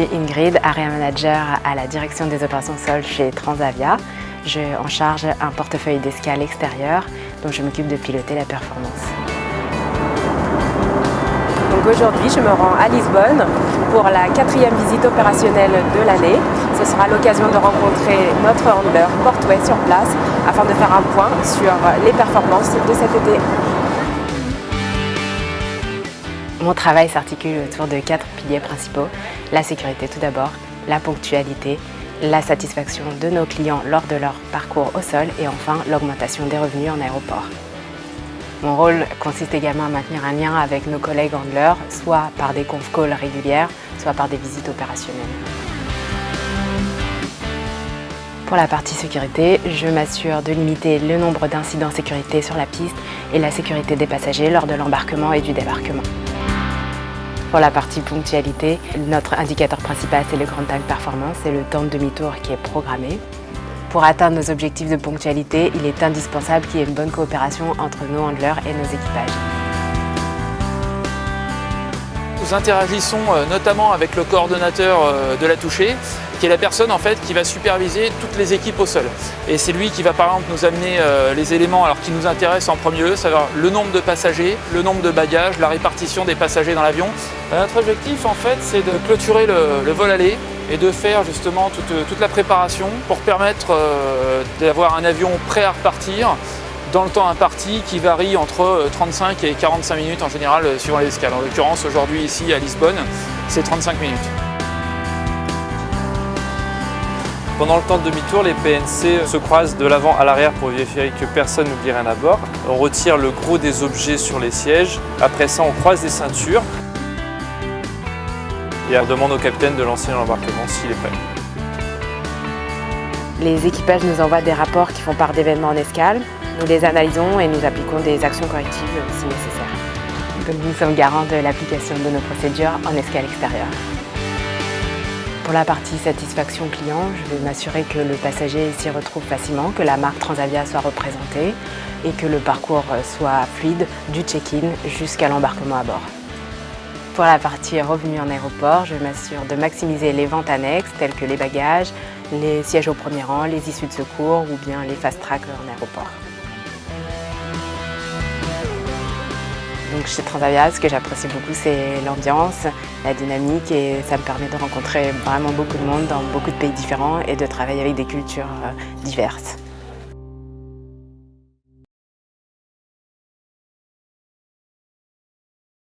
suis Ingrid, Area Manager à la direction des opérations sol chez Transavia. J'ai en charge un portefeuille d'escale extérieure dont je m'occupe de piloter la performance. Donc aujourd'hui, je me rends à Lisbonne pour la 4e visite opérationnelle de l'année. Ce sera l'occasion de rencontrer notre handler Portway sur place afin de faire un point sur les performances de cet été. Mon travail s'articule autour de 4 piliers principaux. La sécurité tout d'abord, la ponctualité, la satisfaction de nos clients lors de leur parcours au sol et enfin l'augmentation des revenus en aéroport. Mon rôle consiste également à maintenir un lien avec nos collègues handlers, soit par des conf calls régulières, soit par des visites opérationnelles. Pour la partie sécurité, je m'assure de limiter le nombre d'incidents sécurité sur la piste et la sécurité des passagers lors de l'embarquement et du débarquement. Pour la partie ponctualité, notre indicateur principal c'est le Grand Time Performance, c'est le temps de demi-tour qui est programmé. Pour atteindre nos objectifs de ponctualité, il est indispensable qu'il y ait une bonne coopération entre nos handlers et nos équipages. Nous interagissons notamment avec le coordonnateur de la touchée, qui est la personne en fait qui va superviser toutes les équipes au sol. Et c'est lui qui va par exemple nous amener les éléments qui nous intéressent en premier lieu, savoir le nombre de passagers, le nombre de bagages, la répartition des passagers dans l'avion. Notre objectif en fait c'est de clôturer le vol aller et de faire justement toute la préparation pour permettre d'avoir un avion prêt à repartir dans le temps imparti qui varie entre 35 et 45 minutes en général suivant les escales. En l'occurrence aujourd'hui ici à Lisbonne, c'est 35 minutes. Pendant le temps de demi-tour, les PNC se croisent de l'avant à l'arrière pour vérifier que personne n'oublie rien à bord. On retire le gros des objets sur les sièges. Après ça, on croise les ceintures. Et on demande au capitaine de lancer l'embarquement s'il est prêt. Les équipages nous envoient des rapports qui font part d'événements en escale. Nous les analysons et nous appliquons des actions correctives si nécessaire. Donc nous sommes garants de l'application de nos procédures en escale extérieure. Pour la partie satisfaction client, je vais m'assurer que le passager s'y retrouve facilement, que la marque Transavia soit représentée et que le parcours soit fluide du check-in jusqu'à l'embarquement à bord. Pour la partie revenus en aéroport, je m'assure de maximiser les ventes annexes telles que les bagages, les sièges au premier rang, les issues de secours ou bien les fast-track en aéroport. Donc chez Transavia, ce que j'apprécie beaucoup, c'est l'ambiance, la dynamique et ça me permet de rencontrer vraiment beaucoup de monde dans beaucoup de pays différents et de travailler avec des cultures diverses.